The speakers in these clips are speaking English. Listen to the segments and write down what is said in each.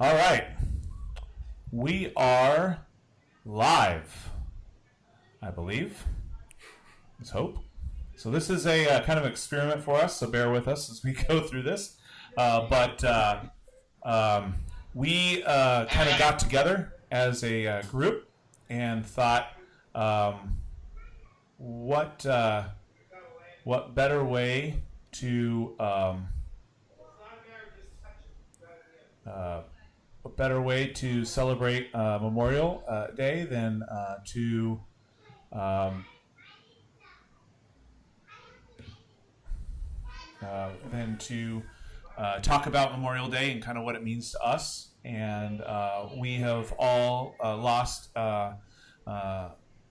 All right. We are live, I believe. Let's hope. So this is a kind of experiment for us, so bear with us as we go through this. We kind of got together as a group and thought, what better way to celebrate Memorial Day than to talk about Memorial Day and kind of what it means to us. And we have all lost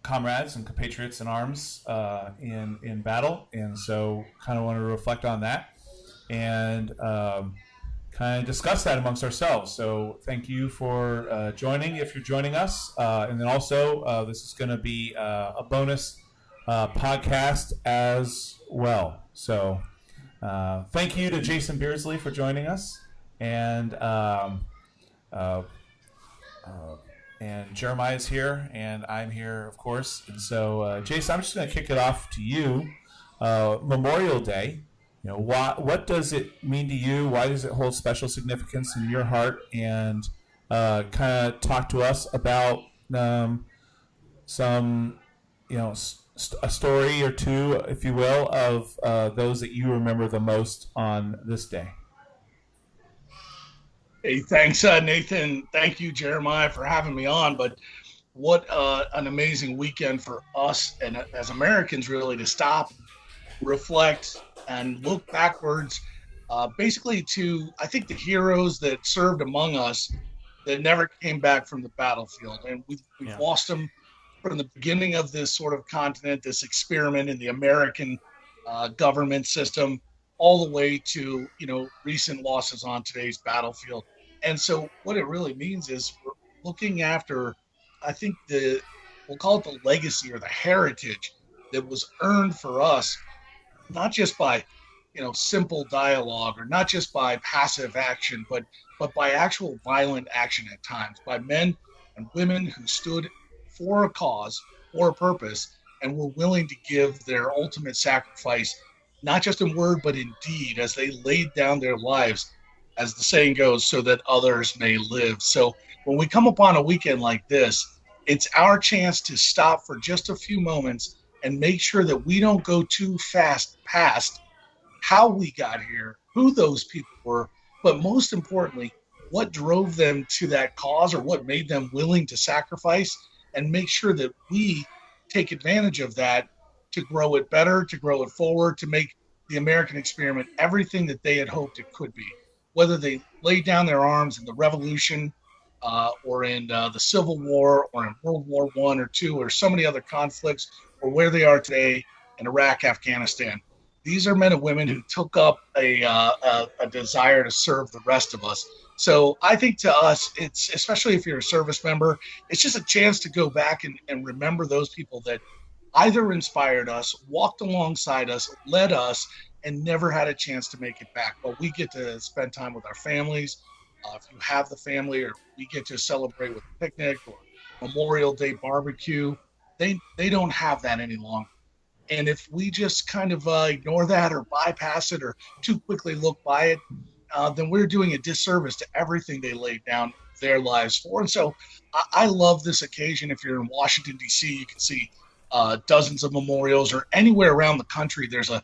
comrades and compatriots in arms in battle, and so kind of want to reflect on that and kind of discuss that amongst ourselves. So thank you for joining, if you're joining us. And then also, this is going to be a bonus podcast as well. So thank you to Jason Beardsley for joining us, and Jeremiah is here, and I'm here, of course. And so, Jason, I'm just going to kick it off to you. Memorial Day. You know, what does it mean to you? Why does it hold special significance in your heart? And kind of talk to us about some, a story or two, if you will, of those that you remember the most on this day. Hey, thanks, Nathan. Thank you, Jeremiah, for having me on. But what an amazing weekend for us and as Americans, really, to stop, reflect, and look backwards, basically to, I think, the heroes that served among us that never came back from the battlefield. And we've lost them from the beginning of this sort of continent, this experiment in the American government system, all the way to, recent losses on today's battlefield. And so what it really means is we're looking after, I think, we'll call it the legacy or the heritage that was earned for us, not just by, simple dialogue, or not just by passive action, but by actual violent action at times, by men and women who stood for a cause, for a purpose, and were willing to give their ultimate sacrifice, not just in word, but in deed, as they laid down their lives, as the saying goes, so that others may live. So when we come upon a weekend like this, it's our chance to stop for just a few moments and make sure that we don't go too fast past how we got here, who those people were, but most importantly, what drove them to that cause, or what made them willing to sacrifice, and make sure that we take advantage of that to grow it better, to grow it forward, to make the American experiment everything that they had hoped it could be. Whether they laid down their arms in the Revolution, or in the Civil War, or in World War I or II, or so many other conflicts, or where they are today in Iraq, Afghanistan. These are men and women who took up a desire to serve the rest of us. So I think to us, it's, especially if you're a service member, it's just a chance to go back and remember those people that either inspired us, walked alongside us, led us, and never had a chance to make it back. But we get to spend time with our families. If you have the family, or we get to celebrate with a picnic or Memorial Day barbecue, they don't have that any longer. And if we just kind of ignore that, or bypass it, or too quickly look by it, then we're doing a disservice to everything they laid down their lives for. And so I love this occasion. If you're in Washington, D.C., you can see dozens of memorials, or anywhere around the country, there's a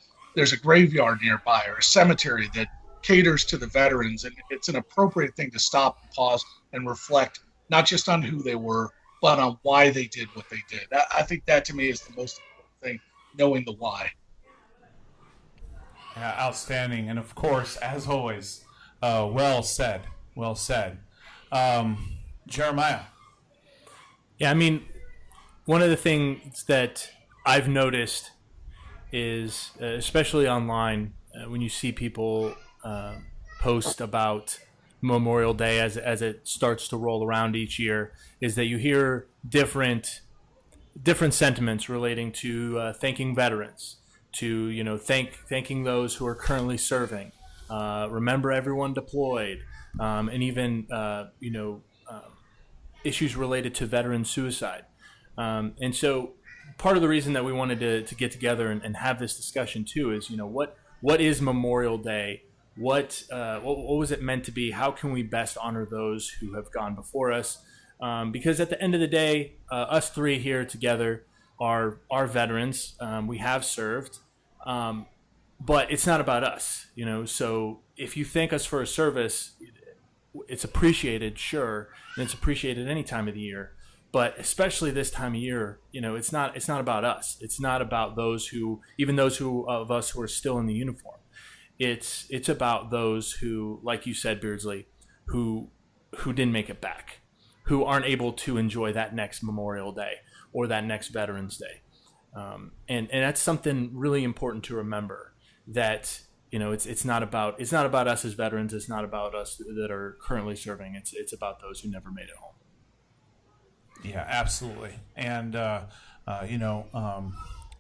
graveyard nearby, or a cemetery that caters to the veterans. And it's an appropriate thing to stop and pause and reflect, not just on who they were, but on why they did what they did. I think that, to me, is the most important thing, knowing the why. Yeah, outstanding. And of course, as always, well said. Well said. Jeremiah. Yeah, I mean, one of the things that I've noticed is, especially online, when you see people post about Memorial Day as it starts to roll around each year, is that you hear different sentiments relating to thanking veterans, to thanking those who are currently serving, remember everyone deployed, and even issues related to veteran suicide. And so part of the reason that we wanted to get together and have this discussion too is, what is Memorial Day? What was it meant to be? How can we best honor those who have gone before us? Because at the end of the day, us three here together are veterans. We have served, but it's not about us, So if you thank us for a service, it's appreciated, sure, and it's appreciated any time of the year. But especially this time of year, it's not about us. It's not about those of us who are still in the uniform. It's about those who, like you said, Beardsley, who didn't make it back, who aren't able to enjoy that next Memorial Day or that next Veterans Day. And that's something really important to remember, that it's not about us as veterans. It's not about us that are currently serving. It's about those who never made it home. Yeah, absolutely. And I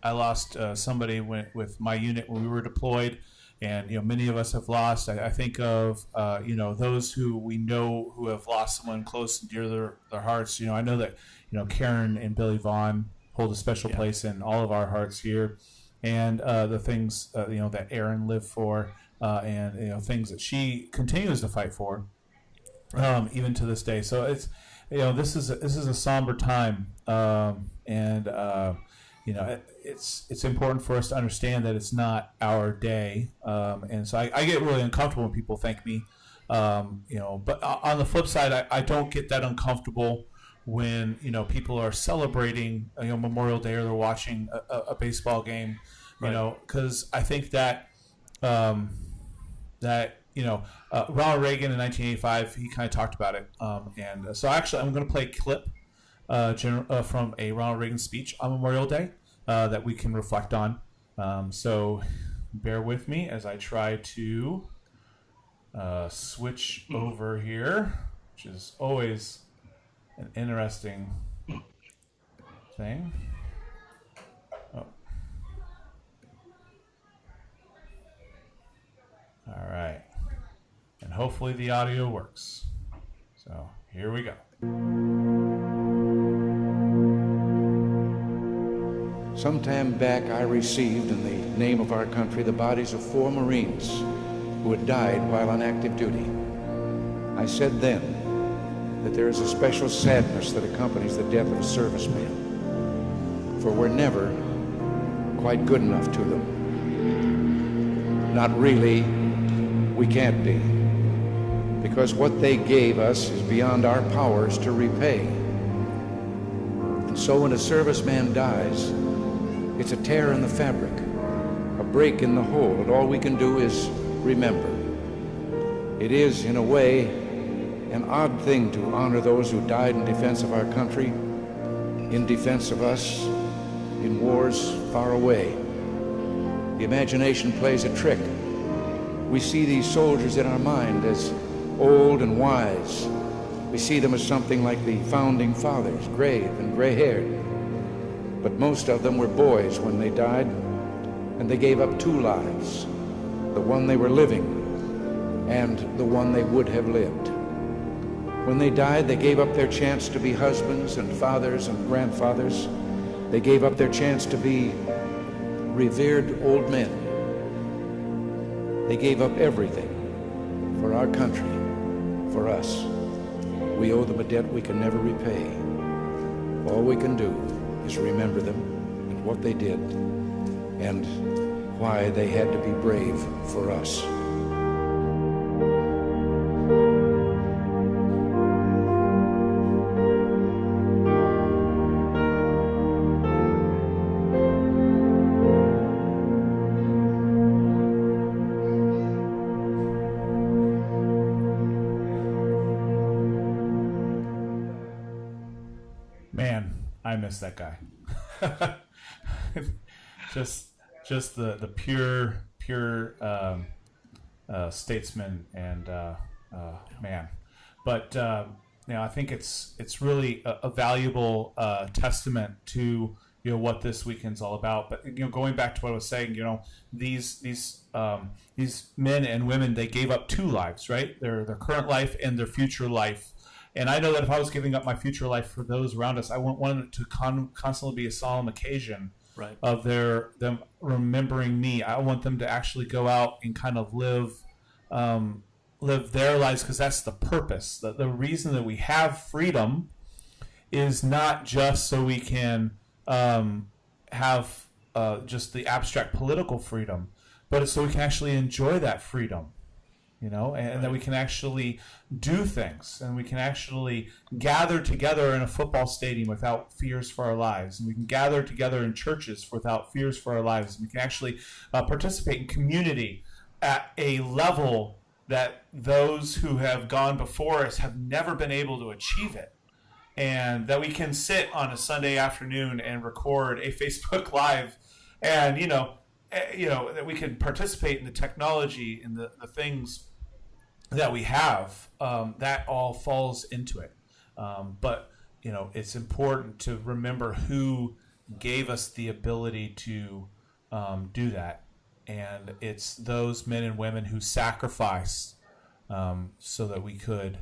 lost somebody with my unit when we were deployed, and many of us have lost. I think of those who we know who have lost someone close and dear to their hearts. I know that Karen and Billy Vaughn hold a special place in all of our hearts here, and the things that Aaron lived for, and things that she continues to fight for, even to this day. So it's this is a somber time, and it's important for us to understand that it's not our day, and so I get really uncomfortable when people thank me, but on the flip side, I don't get that uncomfortable when people are celebrating Memorial Day, or they're watching a baseball game, because I think that Ronald Reagan in 1985, he kind of talked about it, and so actually I'm going to play a clip from a Ronald Reagan speech on Memorial Day that we can reflect on. So bear with me as I try to switch over here, which is always an interesting thing. Oh. All right. And hopefully the audio works. So here we go. Some time back, I received, in the name of our country, the bodies of 4 Marines who had died while on active duty. I said then that there is a special sadness that accompanies the death of a serviceman, for we're never quite good enough to them. Not really, we can't be, because what they gave us is beyond our powers to repay. And so when a serviceman dies, it's a tear in the fabric, a break in the whole, and all we can do is remember. It is, in a way, an odd thing to honor those who died in defense of our country, in defense of us, in wars far away. The imagination plays a trick. We see these soldiers in our mind as old and wise. We see them as something like the founding fathers, grave and gray-haired. But most of them were boys when they died, and they gave up 2 lives, the one they were living and the one they would have lived. When they died, they gave up their chance to be husbands and fathers and grandfathers. They gave up their chance to be revered old men. They gave up everything for our country, for us. We owe them a debt we can never repay. All we can do is remember them and what they did and why they had to be brave for us. Man, I miss that guy. just the pure statesman and man. But I think it's really a valuable testament to what this weekend's all about. But going back to what I was saying, these men and women, they gave up two lives, right? Their current life and their future life. And I know that if I was giving up my future life for those around us, I want it to constantly be a solemn occasion, right, of them remembering me. I want them to actually go out and kind of live their lives, because that's the purpose. The reason that we have freedom is not just so we can have just the abstract political freedom, but it's so we can actually enjoy that freedom. And right. That we can actually do things, and we can actually gather together in a football stadium without fears for our lives, and we can gather together in churches without fears for our lives, and we can actually participate in community at a level that those who have gone before us have never been able to achieve it, and that we can sit on a Sunday afternoon and record a Facebook Live, and that we can participate in the technology and the things that we have, that all falls into it. But it's important to remember who gave us the ability to do that, and it's those men and women who sacrificed so that we could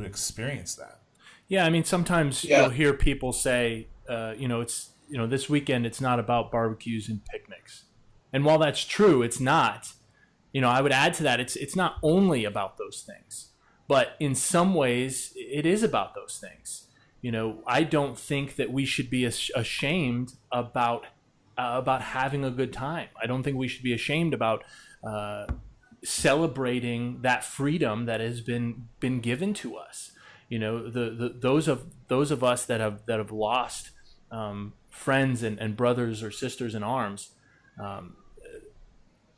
experience that. Yeah, I mean, sometimes you'll hear people say, it's this weekend it's not about barbecues and picnics, and while that's true, it's not. I would add to that, it's not only about those things, but in some ways it is about those things. I don't think that we should be ashamed about having a good time. I don't think we should be ashamed about celebrating that freedom that has been given to us. Those of us that have lost friends and brothers or sisters in arms.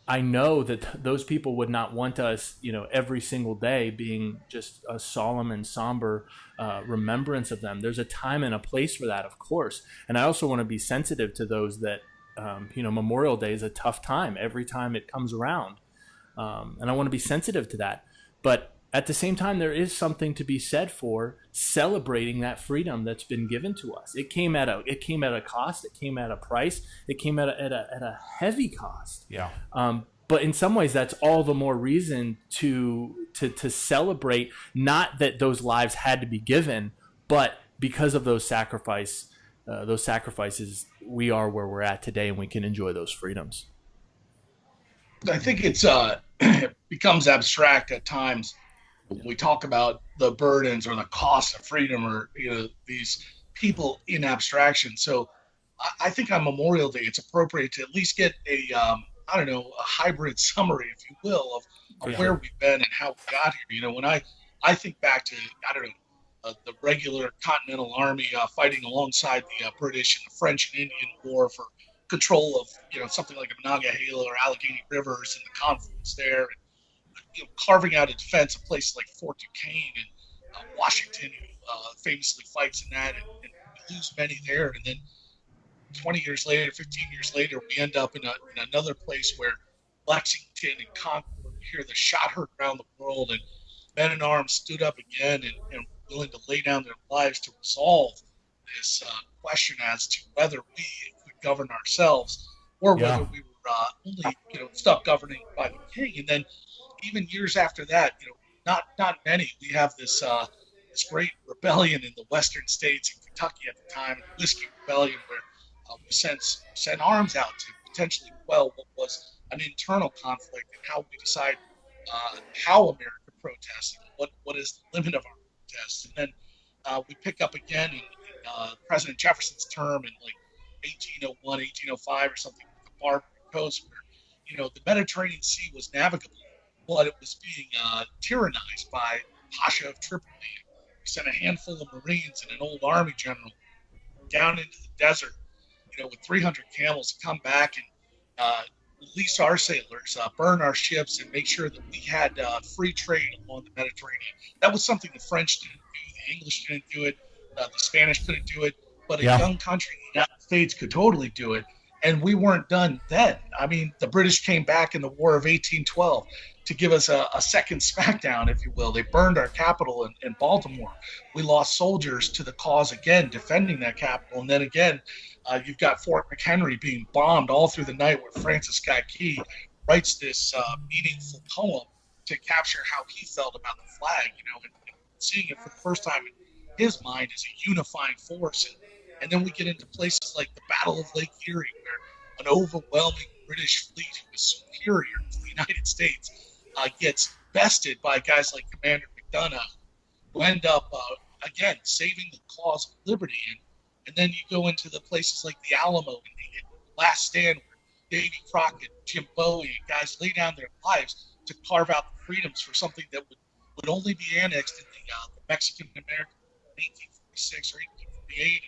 I know that those people would not want us, every single day being just a solemn and somber remembrance of them. There's a time and a place for that, of course. And I also want to be sensitive to those that, Memorial Day is a tough time every time it comes around. And I want to be sensitive to that. But at the same time, there is something to be said for celebrating that freedom that's been given to us. It came at a cost. It came at a price. It came at a heavy cost. Yeah. But in some ways, that's all the more reason to celebrate. Not that those lives had to be given, but because of those sacrifices, we are where we're at today, and we can enjoy those freedoms. I think it becomes abstract at times. We talk about the burdens or the cost of freedom, or these people in abstraction. So I think on Memorial Day, it's appropriate to at least get a hybrid summary, if you will, of where we've been and how we got here. When I think back to the regular Continental Army fighting alongside the British and the French and Indian War for control of something like the Monongahela or Allegheny Rivers and the conflicts there. And, carving out a defense of places like Fort Duquesne and Washington, famously fights in that, and lose many there. And then 20 years later, 15 years later, we end up in another place where Lexington and Concord, you hear the shot heard around the world, and men in arms stood up again and willing to lay down their lives to resolve this question as to whether we could govern ourselves, or whether we were only stuck governing by the king. And then even years after that, not many. We have this great rebellion in the western states in Kentucky at the time, the Whiskey Rebellion, where we sent arms out to potentially quell what was an internal conflict, and how we decide how America protests, and what is the limit of our protests. And then we pick up again in President Jefferson's term in like 1801, 1805 or something, with the Barbary Coast, where the Mediterranean Sea was navigable, but it was being tyrannized by Pasha of Tripoli. We sent a handful of Marines and an old army general down into the desert, with 300 camels, to come back and release our sailors, burn our ships, and make sure that we had free trade along the Mediterranean. That was something the French didn't do, the English didn't do it, the Spanish couldn't do it, but a young country, the United States, could totally do it. And we weren't done then. I mean, the British came back in the War of 1812 to give us a second smackdown, if you will. They burned our capital in Baltimore. We lost soldiers to the cause again, defending that capital. And then again, you've got Fort McHenry being bombed all through the night, where Francis Scott Key writes this meaningful poem to capture how he felt about the flag, and seeing it for the first time in his mind as a unifying force. And then we get into places like the Battle of Lake Erie, where an overwhelming British fleet who is superior to the United States gets bested by guys like Commander McDonough, who end up, again, saving the cause of liberty. And then you go into the places like the Alamo and the Last Stand, where Davy Crockett, Jim Bowie, and guys lay down their lives to carve out the freedoms for something that would only be annexed in the Mexican-American in 1846 or 1848.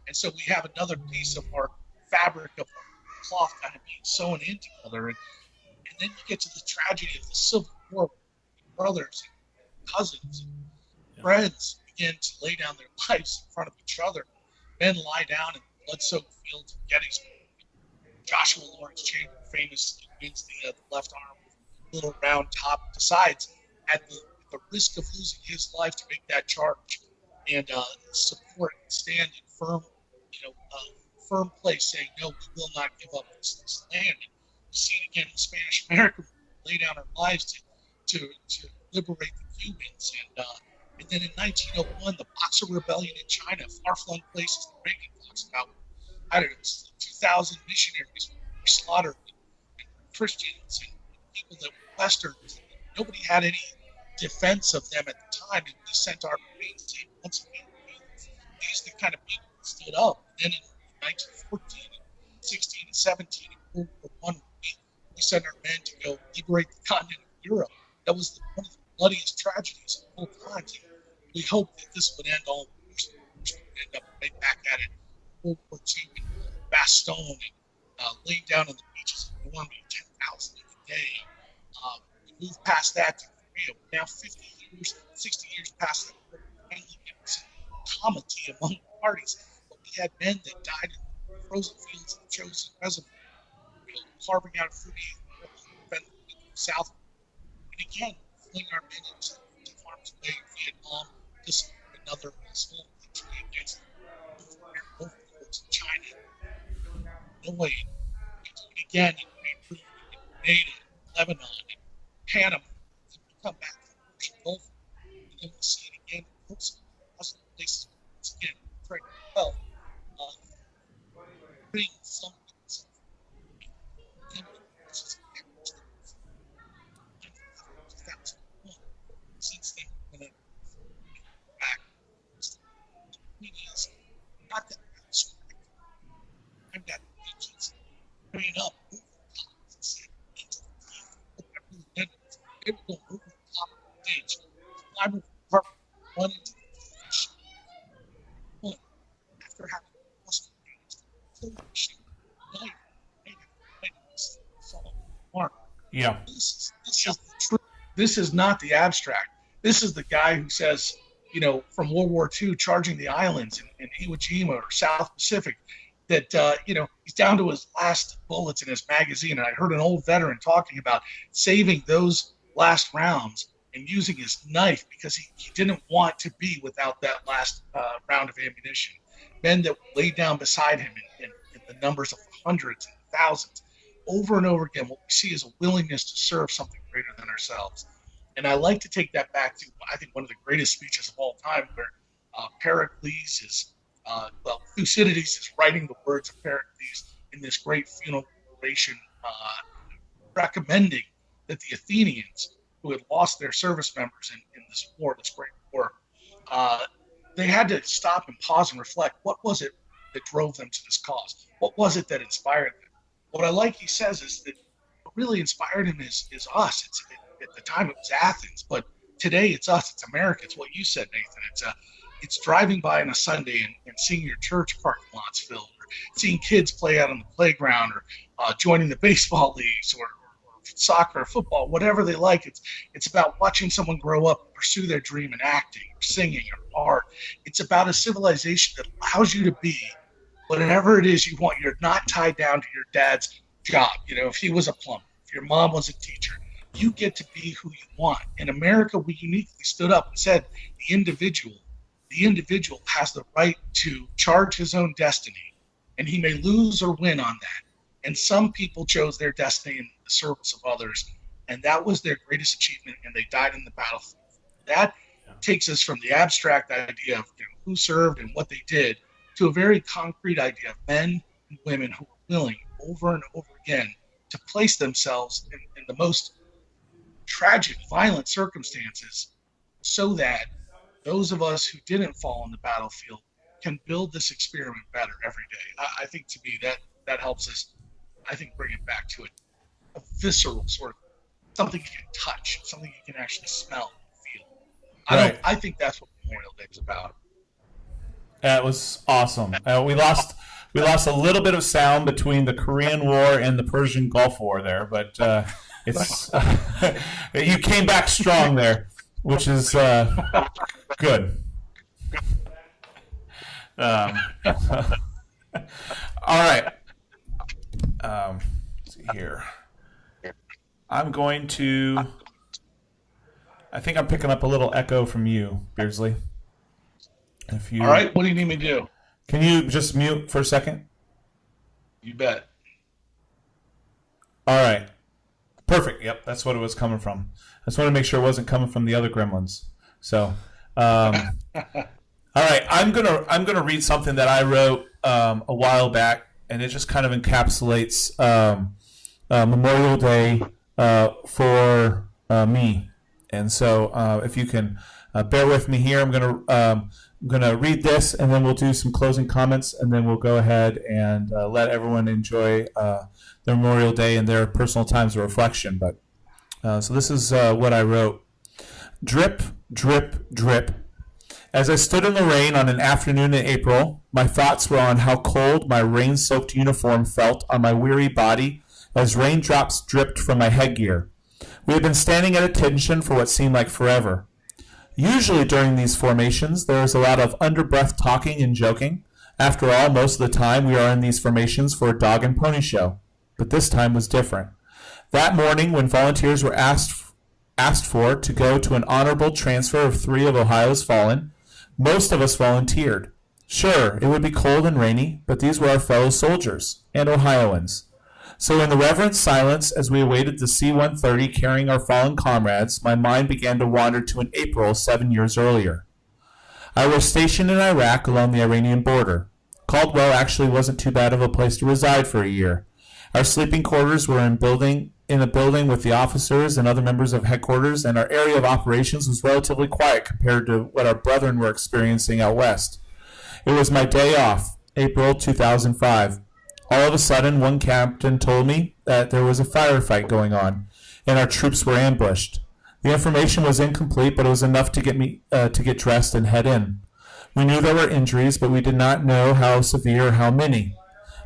And so we have another piece of our fabric of our cloth kind of being sewn in together. And then you get to the tragedy of the Civil War, where brothers and cousins and friends begin to lay down their lives in front of each other. Men lie down in the blood-soaked fields of Gettysburg. Joshua Lawrence Chamber famously wins the left arm with a little round top, decides at the risk of losing his life to make that charge and support and stand in firm place, saying, no, we will not give up this land. And we see it again in Spanish America, lay down our lives to liberate the Cubans. And then in 1901, the Boxer Rebellion in China, far-flung places that Reagan talks about, I don't know, 2,000 missionaries were slaughtered, and Christians and people that were Westerns. Nobody had any defense of them at the time, and we sent our Marines in once again. These are the kind of people that stood up. And then in 1914, 16, and 17, in World War I, we sent our men to go liberate the continent of Europe. That was one of the bloodiest tragedies of all time. We hoped that this would end all wars. We would end up right back at it. World War II, and Bastogne, and laying down on the beaches of Normandy, 10,000 a day. We moved past that to Korea. Now 50 years, 60 years past that, finally getting some comity among the parties. But we had men that died in the frozen fields of the chosen reservoir, carving out a fruity defending the South. And again, fling our men into harm's way in Vietnam to support another small country against both towards China, Norway, we do it again in Peru, in Grenada, Lebanon, and Panama. And we come back to the Persian Gulf, and then we see it again in Kosovo, Muslim places, once again, very well, bring some since then, when I back, the is not that I'm that just bringing up over the top and saying into the teeth what I really did. They were going over the top of the stage. I moved part one into the teeth. One, after having lost the games, clearly shoot, knife, follow mark. Yeah. This is the truth. This is not the abstract. This is the guy who says, from World War II, charging the islands in Iwo Jima or South Pacific, that, he's down to his last bullets in his magazine. And I heard an old veteran talking about saving those last rounds and using his knife because he didn't want to be without that last round of ammunition. Men that laid down beside him in the numbers of hundreds and thousands. Over and over again, what we see is a willingness to serve something greater than ourselves. And I like to take that back to, I think, one of the greatest speeches of all time, where Pericles is, Thucydides is writing the words of Pericles in this great funeral oration, recommending that the Athenians, who had lost their service members in this war, this great war, they had to stop and pause and reflect. What was it that drove them to this cause? What was it that inspired them? What I like, he says, is that what really inspired him is us. At the time it was Athens, but today it's us. It's America. It's what you said, Nathan. It's driving by on a Sunday and seeing your church parking lots filled, or seeing kids play out on the playground, or joining the baseball leagues, or soccer, or football, whatever they like. It's about watching someone grow up, pursue their dream in acting, or singing, or art. It's about a civilization that allows you to be whatever it is you want. You're not tied down to your dad's job. If he was a plumber, if your mom was a teacher, you get to be who you want. In America, we uniquely stood up and said the individual has the right to charge his own destiny, and he may lose or win on that. And some people chose their destiny in the service of others, and that was their greatest achievement, and they died in the battlefield. That takes us from the abstract idea of who served and what they did to a very concrete idea of men and women who were willing over and over again to place themselves in the most tragic, violent circumstances so that those of us who didn't fall on the battlefield can build this experiment better every day. I think to me that helps us, bring it back to a visceral sort of something you can touch, something you can actually smell and feel. I think that's what Memorial Day is about. That was awesome. We lost a little bit of sound between the Korean War and the Persian Gulf War there, but it's you came back strong there, which is good. All right. Let's see here. I'm going to. I think I'm picking up a little echo from you, Beardsley. All right, what do you need me to do? Can you just mute for a second? You bet. All right. Perfect. Yep, that's what it was coming from. I just want to make sure it wasn't coming from the other gremlins. So, all right, I'm gonna read something that I wrote a while back, and it just kind of encapsulates Memorial Day for me. And so, if you can bear with me here, I'm gonna read this, and then we'll do some closing comments, and then we'll go ahead and let everyone enjoy their Memorial Day and their personal times of reflection. But so this is what I wrote. Drip, drip, drip. As I stood in the rain on an afternoon in April, my thoughts were on how cold my rain-soaked uniform felt on my weary body as raindrops dripped from my headgear. We had been standing at attention for what seemed like forever. Usually during these formations, there is a lot of under-breath talking and joking. After all, most of the time we are in these formations for a dog and pony show. But this time was different. That morning, when volunteers were asked for to go to an honorable transfer of 3 of Ohio's fallen, most of us volunteered. Sure, it would be cold and rainy, but these were our fellow soldiers and Ohioans. So in the reverent silence, as we awaited the C-130 carrying our fallen comrades, my mind began to wander to an April 7 years earlier. I was stationed in Iraq along the Iranian border. Caldwell actually wasn't too bad of a place to reside for a year. Our sleeping quarters were in a building with the officers and other members of headquarters, and our area of operations was relatively quiet compared to what our brethren were experiencing out west. It was my day off, April 2005. All of a sudden, one captain told me that there was a firefight going on, and our troops were ambushed. The information was incomplete, but it was enough to get me to get dressed and head in. We knew there were injuries, but we did not know how severe or how many.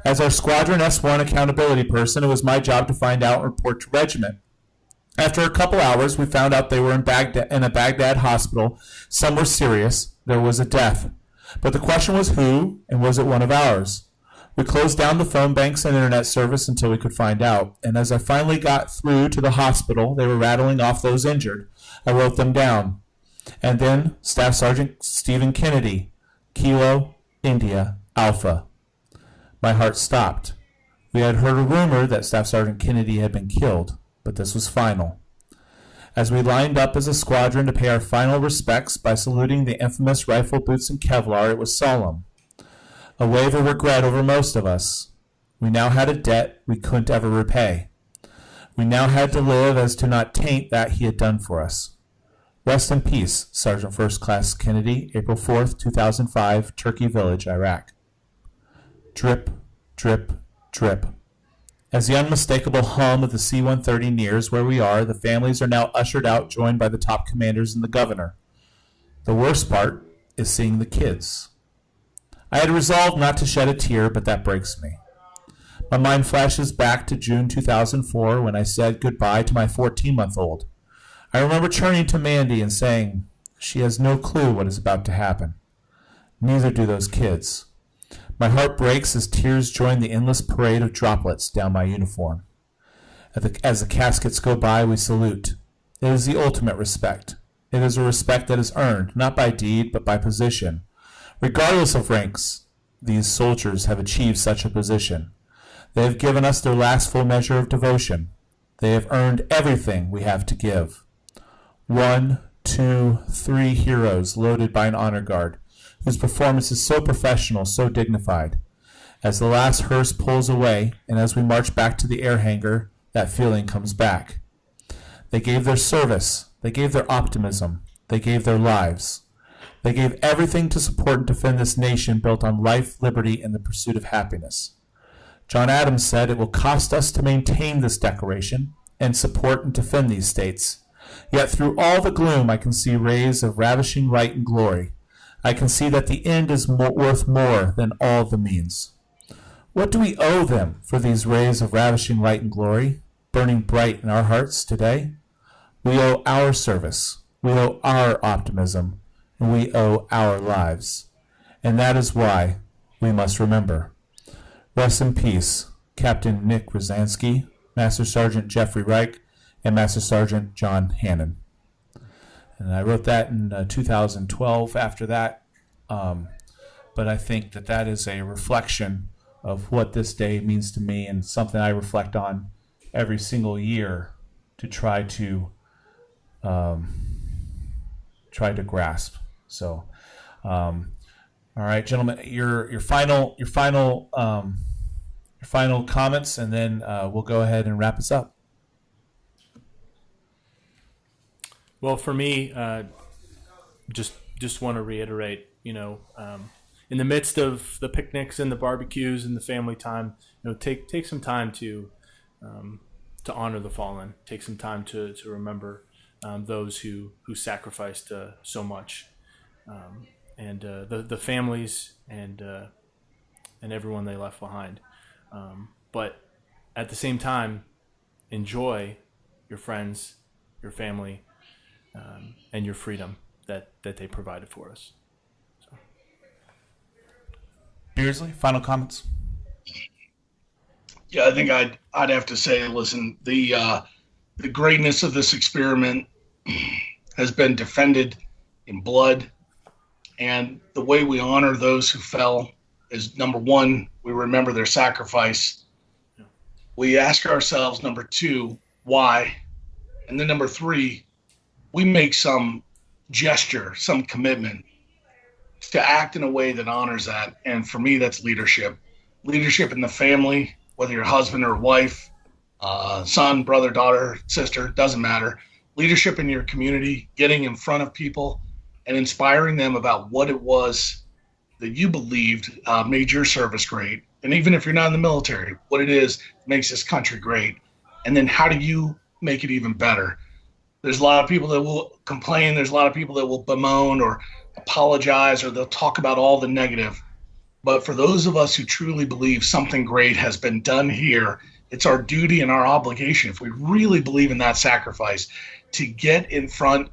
As our Squadron S1 accountability person, it was my job to find out and report to regiment. After a couple hours, we found out they were in a Baghdad hospital. Some were serious. There was a death. But the question was who, and was it one of ours? We closed down the phone banks and internet service until we could find out. And as I finally got through to the hospital, they were rattling off those injured. I wrote them down. And then Staff Sergeant Stephen Kennedy, Kilo, India, Alpha. My heart stopped. We had heard a rumor that Staff Sergeant Kennedy had been killed, but this was final. As we lined up as a squadron to pay our final respects by saluting the infamous rifle boots and Kevlar, it was solemn. A wave of regret over most of us. We now had a debt we couldn't ever repay. We now had to live as to not taint that he had done for us. Rest in peace, Sergeant First Class Kennedy, April 4th, 2005, Turkey Village, Iraq. Drip, drip, drip. As the unmistakable hum of the C-130 nears where we are, the families are now ushered out, joined by the top commanders and the governor. The worst part is seeing the kids. I had resolved not to shed a tear, but that breaks me. My mind flashes back to June 2004 when I said goodbye to my 14-month-old. I remember turning to Mandy and saying, "She has no clue what is about to happen." Neither do those kids. My heart breaks as tears join the endless parade of droplets down my uniform. As the caskets go by, we salute. It is the ultimate respect. It is a respect that is earned, not by deed, but by position. Regardless of ranks, these soldiers have achieved such a position. They have given us their last full measure of devotion. They have earned everything we have to give. 1, 2, 3 heroes loaded by an honor guard, whose performance is so professional, so dignified. As the last hearse pulls away, and as we march back to the air hangar, that feeling comes back. They gave their service. They gave their optimism. They gave their lives. They gave everything to support and defend this nation built on life, liberty, and the pursuit of happiness. John Adams said, "It will cost us to maintain this declaration and support and defend these states. Yet through all the gloom I can see rays of ravishing light and glory. I can see that the end is worth more than all the means." What do we owe them for these rays of ravishing light and glory, burning bright in our hearts today? We owe our service, we owe our optimism, and we owe our lives. And that is why we must remember. Rest in peace, Captain Nick Rosansky, Master Sergeant Jeffrey Reich, and Master Sergeant John Hannon. And I wrote that in 2012 after that, but I think that that is a reflection of what this day means to me and something I reflect on every single year to try to grasp. So, all right, gentlemen, your final comments, and then we'll go ahead and wrap us up. Well, for me, just want to reiterate, in the midst of the picnics and the barbecues and the family time, take some time to honor the fallen. Take some time to remember those who sacrificed so much, and the families and everyone they left behind. But at the same time, enjoy your friends, your family, and your freedom that they provided for us. So. Beardsley, final comments? Yeah, I think I'd have to say, listen, the greatness of this experiment has been defended in blood, and the way we honor those who fell is, number one, we remember their sacrifice. Yeah. We ask ourselves, number two, why? And then number three, we make some gesture, some commitment to act in a way that honors that. And for me, that's leadership. Leadership in the family, whether you're husband or wife, son, brother, daughter, sister, doesn't matter. Leadership in your community, getting in front of people and inspiring them about what it was that you believed made your service great. And even if you're not in the military, what it is makes this country great. And then how do you make it even better? There's a lot of people that will complain. There's a lot of people that will bemoan or apologize, or they'll talk about all the negative. But for those of us who truly believe something great has been done here, it's our duty and our obligation, if we really believe in that sacrifice, to get in front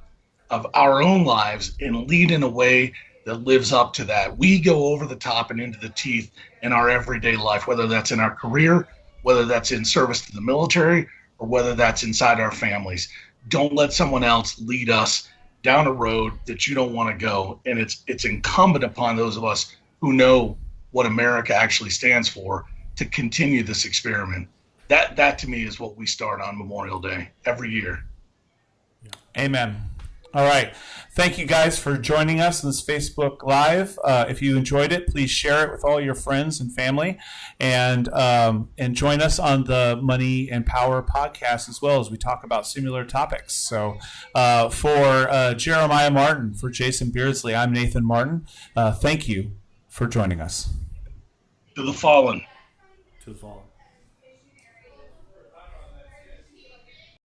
of our own lives and lead in a way that lives up to that. We go over the top and into the teeth in our everyday life, whether that's in our career, whether that's in service to the military, or whether that's inside our families. Don't let someone else lead us down a road that you don't want to go. And it's incumbent upon those of us who know what America actually stands for to continue this experiment. That to me is what we start on Memorial Day every year. Amen. All right. Thank you guys for joining us in this Facebook Live. If you enjoyed it, please share it with all your friends and family, and join us on the Money and Power podcast as well, as we talk about similar topics. So for Jeremiah Martin, for Jason Beardsley, I'm Nathan Martin. Thank you for joining us. To the fallen. To the fallen.